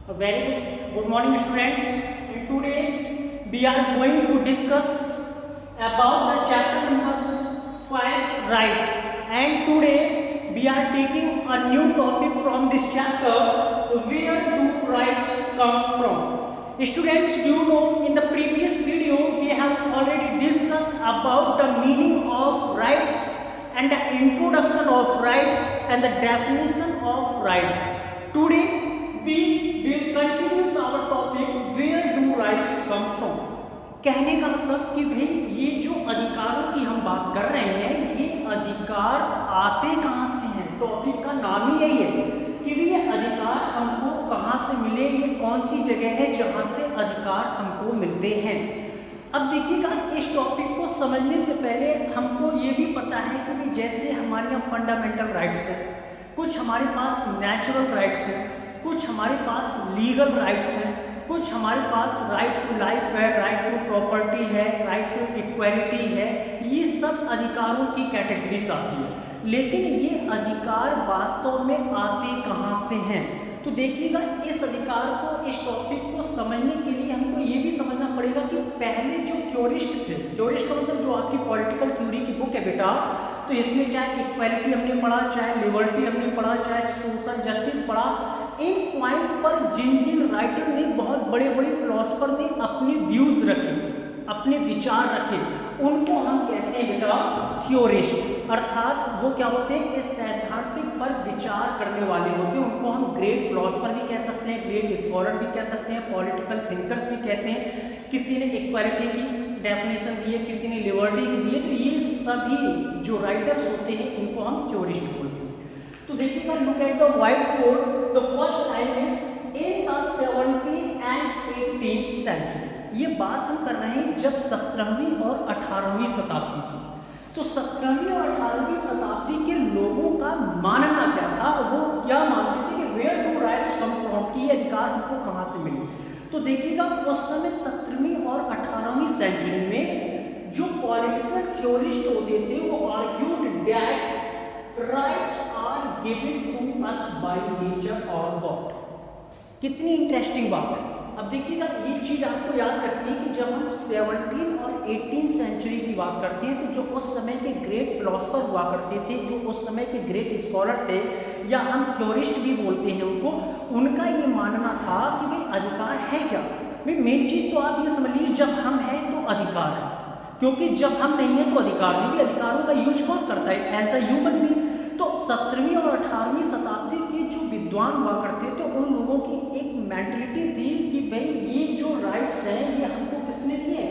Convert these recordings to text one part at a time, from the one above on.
A very good morning, students. And today we are going to discuss about the chapter number 5, right. And today we are taking a new topic from this chapter, where do rights come from. Students, do you know in the previous video we have already discussed about the meaning of rights and the introduction of rights and the definition of right. Today we will continue our topic, where do rights come from. कहने का मतलब कि भाई ये जो अधिकारों की हम बात कर रहे हैं, ये अधिकार आते कहाँ से हैं। टॉपिक का नाम ही यही है कि ये अधिकार हमको कहाँ से मिले, ये कौन सी जगह है जहाँ से अधिकार हमको मिलते हैं। अब देखिएगा, इस टॉपिक को समझने से पहले हमको ये भी पता है कि जैसे हमारे यहाँ फंडामेंटल राइट्स हैं, कुछ हमारे पास नेचुरल राइट्स हैं, कुछ हमारे पास लीगल राइट्स हैं, कुछ हमारे पास राइट टू लाइफ है, राइट टू प्रॉपर्टी है, राइट टू इक्वालिटी है। ये सब अधिकारों की कैटेगरीज आती है, लेकिन ये अधिकार वास्तव में आते कहाँ से हैं। तो देखिएगा, इस अधिकार को, इस टॉपिक को समझने के लिए हमको ये भी समझना पड़ेगा कि पहले जो थ्योरिस्ट थे, थ्योरिस्ट का मतलब जो आपकी पॉलिटिकल थ्योरी की बुक है बेटा, तो इसमें चाहे इक्वालिटी हमने पढ़ा, चाहे लिबर्टी हमने पढ़ा, चाहे सोशल जस्टिस पढ़ा, इन पॉइंट पर जिन जिन राइटर ने, बहुत बड़े बड़े फिलोसफर ने अपने व्यूज रखे, अपने विचार रखे, उनको हम कहते हैं बेटा थ्योरिस्ट। अर्थात वो क्या होते हैं, इस सैद्धांतिक पर विचार करने वाले होते हैं। उनको हम ग्रेट फिलोसफर भी कह सकते हैं, ग्रेट स्कॉलर भी कह सकते हैं, पॉलिटिकल थिंकर्स भी कहते हैं। किसी ने इक्वालिटी की डेफिनेशन दी है, किसी ने लिबर्टी की दी है। तो ये सभी जो राइटर्स होते हैं, इनको हम थ्योरिस्ट बोलते हैं। तो देखिएगा, look at the whiteboard, the first line is in the 17th and 18th century. ये बात हम कर रहे हैं जब 17वीं और 18वीं शताब्दी की। तो 17वीं और 18वीं शताब्दी के लोगों का मानना क्या था, वो क्या मानते थे कि where do rights come from, कि ये अधिकार हमको कहाँ से मिले। तो देखिएगा, उस समय 17वीं और 18वीं सेंचुरी में जो पॉलिटिकल थ्योरिस्ट होते थे, वो argued that rights are given to us by nature or God। कितनी इंटरेस्टिंग बात है। अब देखिएगा, ये चीज आपको याद रखनी है कि जब हम 17 और 18 सेंचुरी की बात करते हैं, तो जो उस समय के ग्रेट फिलोसफर हुआ करते थे, जो उस समय के ग्रेट स्कॉलर थे, या हम थ्योरिस्ट भी बोलते हैं उनको, उनका ये मानना था कि भाई अधिकार है क्या। भाई मेन चीज तो आप ये समझ लीजिए, जब हम हैं तो अधिकार है, क्योंकि जब हम नहीं है तो अधिकार नहीं। भी अधिकारों का यूज कौन करता है, एज अ ह्यूमन बीइंग। तो 17वीं और 18वीं शताब्दी के जो विद्वान हुआ करते थे, उन लोगों की एक मेंटलिटी थी कि भाई ये जो राइट्स हैं, ये हमको किसने दिए,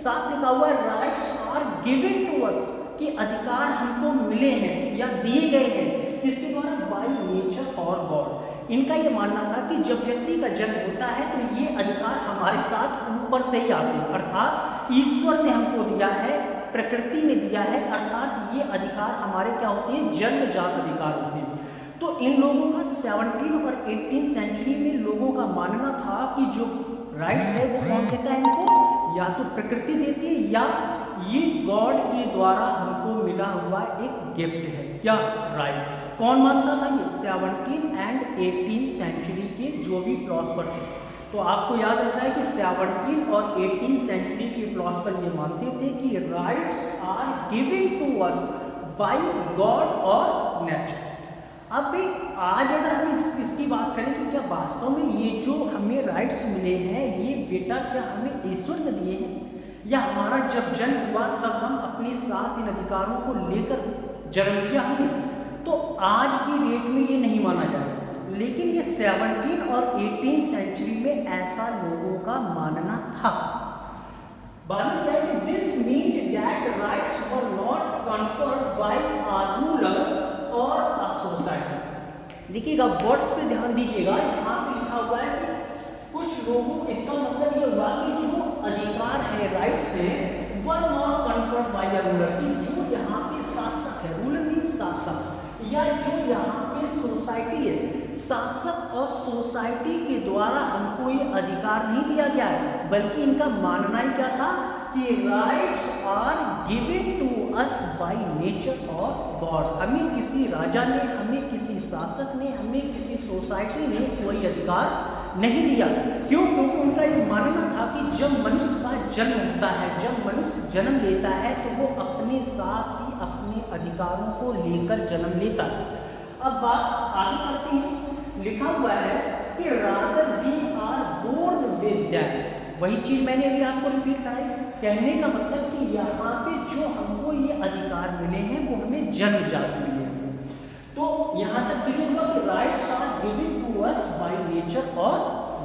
साथ लिखा हुआ है rights are given to us, कि अधिकार हमको मिले हैं या दिए गए हैं, किसके द्वारा, बाय नेचर और गॉड। इनका ये मानना था कि जब व्यक्ति का जन्म होता है तो ये अधिकार हमारे साथ ऊपर से ही आते हैं, अर्थात ईश्वर ने हमको दिया है, प्रकृति ने दिया है, अर्थात ये अधिकार हमारे क्या होते हैं, जन्मजात अधिकार होते हैं। तो इन लोगों का 17 और 18 सेंचुरी में लोगों का मानना था कि जो राइट है वो कौन देता है इनको, या तो प्रकृति देती है, या ये गॉड के द्वारा हमको मिला हुआ एक गिफ्ट है। क्या राइट कौन मानता था, ये 17 एंड 18 सेंचुरी के जो भी फिलोसफर थे। तो आपको याद रखना है कि 17 और 18 सेंचुरी के फिलोसफर ये मानते थे कि rights are given to us by God और नेचर। अब आज अगर हम इसकी बात करें कि क्या वास्तव में ये जो हमें राइट्स मिले हैं, ये बेटा क्या हमें ईश्वर ने दिए हैं, या हमारा जब जन्म हुआ तब हम अपने साथ इन अधिकारों को लेकर जन्म लिया हमने। तो आज की डेट में ये नहीं माना जाएगा, लेकिन ये 17 और 18 सेंचुरी में ऐसा लोगों का मानना था। This mean that rights were not conferred bye a ruler और अ सोसाइटी। देखिएगा, वर्ड्स पे ध्यान दीजिएगा, यहाँ पे लिखा हुआ है कि कुछ लोगों, इसका मतलब ये हुआ कि जो अधिकार है, राइट्स है, were not conferred bye a ruler, जो यहाँ पे शासक है, रूलर मीन्स शासक, या जो यहाँ पे सोसाइटी है, शासक और सोसाइटी के द्वारा हमको ये अधिकार नहीं दिया गया है, बल्कि इनका मानना ही क्या था कि rights are given to us by nature और गॉड। हमें किसी राजा ने, हमें किसी शासक ने, हमें किसी सोसाइटी ने कोई अधिकार नहीं दिया। क्यों? क्योंकि उनका ये मानना था कि जब मनुष्य का जन्म होता है, जब मनुष्य जन्म लेता है तो वो अपने साथ ही अपने अधिकारों को लेकर जन्म लेता है। अब बात आगे करते हैं। लिखा हुआ है कि rather we are born with that. वही चीज मैंने अभी आपको रिपीट कराई। कहने का मतलब कि यहाँ पे जो हमको ये अधिकार मिले हैं वो हमें जन्मजात मिले हैं। तो यहाँ तक क्लियर हुआ कि rights are given to us by nature और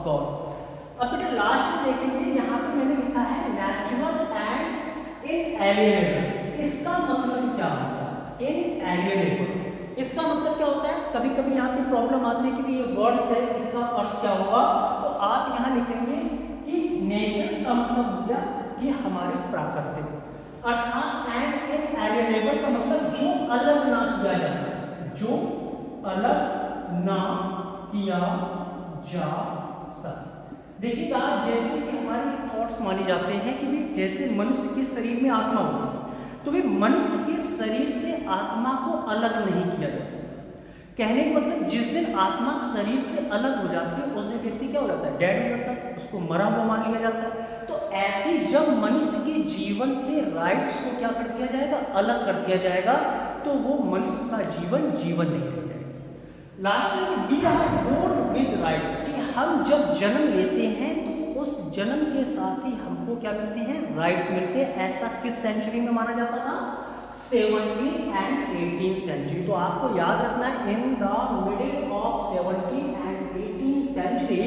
गॉड। अब बेटा लास्ट में देखेंगे, यहाँ पे मैंने लिखा है नेचुरल एंड इनएलिएनेबल। इसका मतलब क्या होता है? इनएलिएनेबल इसका मतलब क्या होता है? कभी कभी यहाँ पे प्रॉब्लम आती है कि ये वर्ड है, इसका अर्थ क्या होगा? तो आप यहाँ लिखेंगे कि नेचर का मतलब हो गया कि हमारे प्राकृतिक, अर्थात एंड इनएलिएनेबल का मतलब जो अलग ना किया जा सके, जो अलग ना किया जा सके। देखिएगा, जैसे कि हमारे थॉट्स माने जाते हैं कि भी जैसे मनुष्य के शरीर में आत्मा होती है, तो भी मनुष्य के शरीर से आत्मा को अलग नहीं किया जा सकता। कहने का मतलब जिस दिन आत्मा शरीर से अलग हो जाती है उस दिन व्यक्ति क्या हो जाता है? डेड हो जाता है, उसको मरा हुआ मान लिया जाता है। तो ऐसे जब मनुष्य के जीवन से राइट्स को क्या कर दिया जाएगा? अलग कर दिया जाएगा, तो वो मनुष्य का जीवन जीवन नहीं रह जाएगा। लास्ट में we are born with rights, कि हम जब जन्म लेते हैं तो उस जन्म के साथ ही हमको क्या मिलते हैं? राइट्स मिलते हैं। ऐसा किस सेंचुरी में माना जाता था? 17th and 18th century. तो आपको याद रखना है, in the middle of 17th and 18th century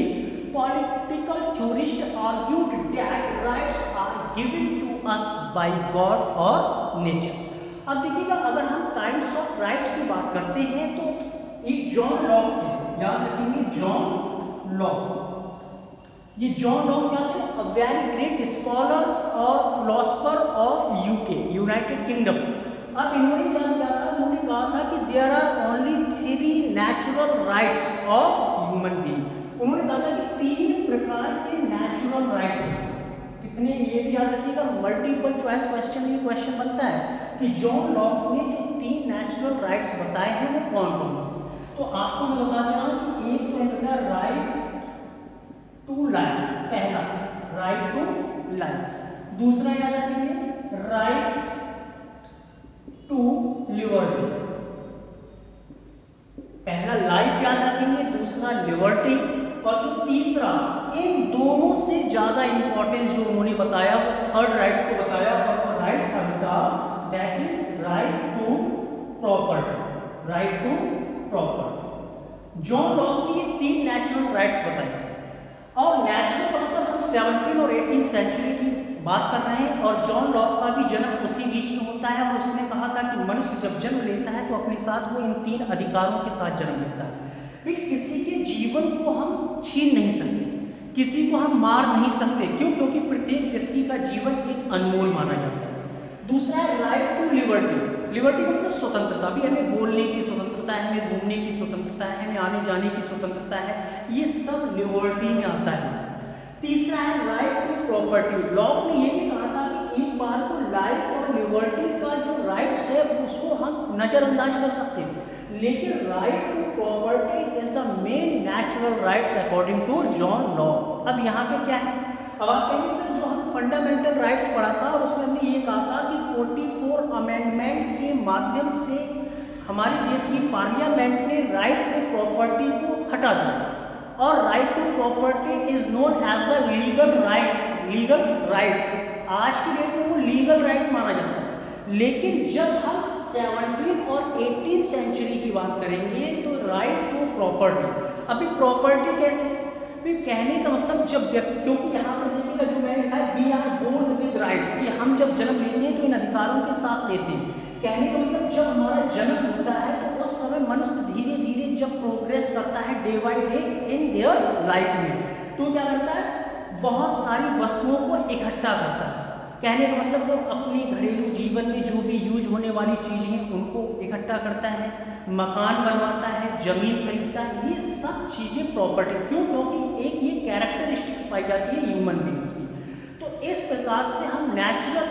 political theorist argued that rights are given to us by God और नेचर। अब देखिएगा, अगर हम काइंड्स ऑफ राइट्स की बात करते हैं तो एक जॉन लॉक, याद रखेंगे जॉन लॉक। ये जॉन लॉक क्या थे? अ वेरी ग्रेट स्कॉलर और philosopher of UK, United Kingdom. अब इन्होंने क्या किया था? उन्होंने कहा था कि there are only 3 natural rights of human being. उन्होंने कहा था कि 3 प्रकार के नेचुरल राइट्स हैं। कितने? ये भी याद रखिएगा, मल्टीपल चॉइस क्वेश्चन ये क्वेश्चन बनता है कि जॉन लॉक ने जो 3 नेचुरल राइट्स बताए हैं वो कौन कौन से? तो आपको मैं बता दे रहा हूँ कि एक तो है बेटा राइट टू लाइफ, पहला राइट टू लाइफ। दूसरा याद रखेंगे राइट टू लिबर्टी। पहला लाइफ याद रखेंगे, दूसरा लिबर्टी, और जो तीसरा, इन दोनों से ज्यादा इंपॉर्टेंस जो उन्होंने बताया वो थर्ड राइट को बताया, और वो राइट का था that is right to property. Right to property. John Locke ने ये 3 नेचुरल राइट्स बताए थे। और नेचुरल का मतलब हम 17 और 18 सेंचुरी की बात कर रहे हैं, और जॉन लॉक का भी जन्म उसी बीच में होता है। और उसने कहा था कि मनुष्य जब जन्म लेता है तो अपने साथ वो इन 3 अधिकारों के साथ जन्म लेता है। किसी के जीवन को हम छीन नहीं सकते, किसी को हम मार नहीं सकते। क्यों? क्योंकि प्रत्येक व्यक्ति का जीवन एक अनमोल माना जाता है। दूसरा है राइट टू लिबर्टी। लिबर्टी मतलब स्वतंत्रता। भी हमें बोलने की स्वतंत्रता है, हमें घूमने की स्वतंत्रता है, हमें आने जाने की स्वतंत्रता है, ये सब लिबर्टी में आता है। तीसरा है राइट टू प्रॉपर्टी। लॉक ने ये भी कहा था कि एक बार को लाइफ और लिबर्टी का जो राइट्स है उसको हम नजरअंदाज कर सकते हैं, लेकिन right to property is the main natural rights according to John Locke. अब यहाँ पे क्या है? अब आप कहेंगे सर जो हम फंडामेंटल राइट्स पढ़ा था और उसमें हमने ये कहा था कि 44 अमेंडमेंट के माध्यम से हमारे देश की पार्लियामेंट ने राइट टू प्रॉपर्टी को हटा दिया, और right to property is known as a legal right. Legal right आज की डेट में वो लीगल राइट माना जाता है। लेकिन जब हम 17 और 18 सेंचुरी की बात करेंगे तो राइट टू प्रॉपर्टी। अभी प्रॉपर्टी कैसे? कहने का मतलब जब व्यक्ति, क्योंकि यहाँ पर देखिएगा जो मैंने लिखा है we are born with right, कि हम जब जन्म लेते हैं तो इन अधिकारों के साथ लेते हैं। कहने का मतलब जब हमारा जन्म होता है तो उस समय मनुष्य धीरे धीरे जब प्रोग्रेस करता है day by day in their life में, तो क्या करता है? बहुत सारी वस्तुओं को इकट्ठा करता है। कहने का मतलब वो अपने घरेलू जीवन में जो भी यूज होने वाली चीज़ें हैं उनको इकट्ठा करता है, मकान बनवाता है, जमीन खरीदता है, ये सब चीज़ें प्रॉपर्टी। क्यों? क्योंकि एक ये कैरेक्टरिस्टिक्स पाई जाती है ह्यूमन बीइंग्स की। तो इस प्रकार से हम नेचुरल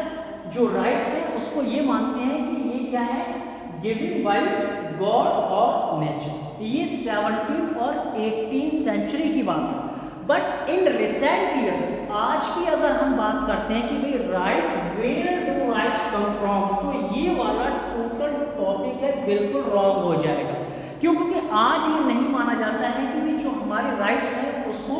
जो राइट्स है उसको ये मानते हैं कि ये क्या है? गिवन बाय गॉड और नेचर। ये 17 और 18 सेंचुरी की बात है। बट इन रिसेंट ईयर्स, आज की अगर हम बात करते हैं कि भाई right, where do rights come from, तो ये वाला टोटल टॉपिक है बिल्कुल रॉन्ग हो जाएगा। क्यों? क्योंकि आज ये नहीं माना जाता है कि भाई जो हमारे राइट्स हैं उसको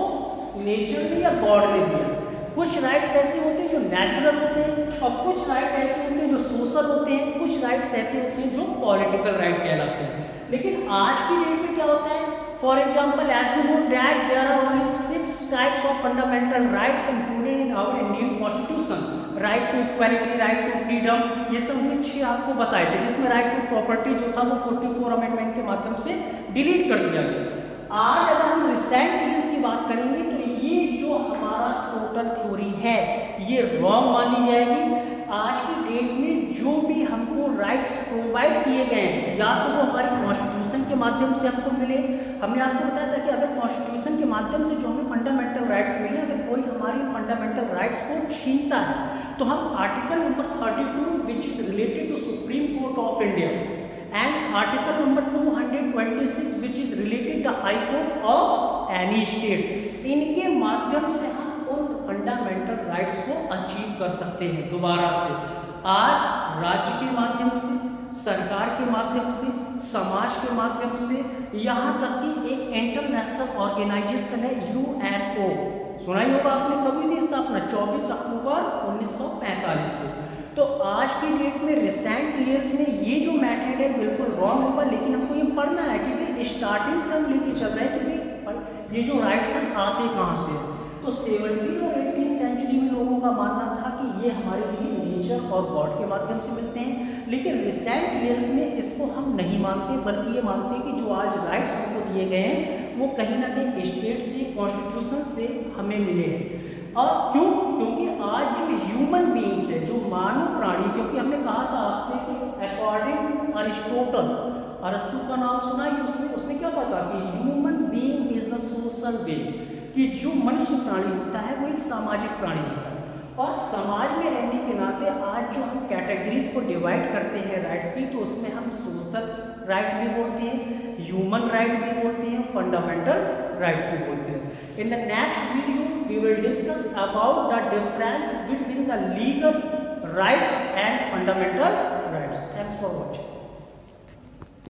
नेचर ने या गॉड ने दिया। कुछ राइट ऐसे होते हैं जो नेचुरल होते हैं और कुछ राइट ऐसे होते हैं जो सोशल होते हैं, कुछ राइट ऐसे होते हैं जो पॉलिटिकल राइट कहलाते हैं। लेकिन आज की डेट में क्या होता है, for example as you know that there are only 6 types of fundamental rights included in our Indian constitution. Right to equality, right to freedom, ये सब हमने 6 आपको बताए थे, जिसमें राइट टू प्रॉपर्टी जो था वो 44 अमेंडमेंट के माध्यम से डिलीट कर दिया गया। आज अगर हम रिसेंट ईयर्स की बात करेंगे तो ये जो हमारा टोटल थ्योरी है ये रॉन्ग मानी जाएगी। आज की डेट में जो भी हमको राइट्स प्रोवाइड किए गए हैं, या तो वो हमारी कॉन्स्टिट्यूशन के माध्यम से हमको मिले। हमने आपको बताया था कि अगर कॉन्स्टिट्यूशन के माध्यम से जो हमें फंडामेंटल राइट्स मिले, अगर कोई हमारी फंडामेंटल राइट्स को छीनता है तो हम article number 32 which is related to Supreme Court of India and article number 226 which is related to High Court of any state, इनके माध्यम से हम उन फंडामेंटल राइट्स को अचीव कर सकते हैं दोबारा से। आज राज्य के माध्यम से, सरकार के माध्यम से, समाज के माध्यम से, यहाँ तक कि एक इंटरनेशनल ऑर्गेनाइजेशन है यूएनओ, सुना ही होगा आपने, कभी थी स्थापना 24 अक्टूबर 1945 को। तो आज की डेट में रिसेंट ईयर्स में ये जो मेथड है बिल्कुल रॉन्ग होगा, लेकिन हमको ये पढ़ना है कि भाई स्टार्टिंग से हम लेके चल रहे हैं कि भाई ये जो राइट्स हैं आते कहाँ से। तो 17 और 18 सेंचुरी में लोगों का मानना था कि ये हमारे लिए नेचर और गॉड के माध्यम से मिलते हैं, लेकिन रिसेंट ईयर्स में इसको हम नहीं मानते, बल्कि ये मानते हैं कि जो आज राइट्स हमको दिए गए हैं वो कहीं ना कहीं स्टेट से, कॉन्स्टिट्यूशन से हमें मिले हैं। और क्यों? क्योंकि आज जो ह्यूमन बीइंग्स है, जो मानव प्राणी, क्योंकि हमने कहा था आपसे कि अकॉर्डिंग टू अरिस्टोटल, अरस्तु का नाम सुना ही, उसने क्या कहा था कि human being is a social being, कि जो मनुष्य प्राणी होता है वो एक सामाजिक प्राणी होता है। और समाज में रहने के नाते आज जो हम कैटेगरीज को डिवाइड करते हैं राइट्स की, तो उसमें हम सोशल राइट भी बोलते हैं, ह्यूमन राइट भी बोलते हैं, फंडामेंटल राइट भी बोलते हैं। In the next video we will discuss about the difference between the legal rights and fundamental rights. Thanks for watching.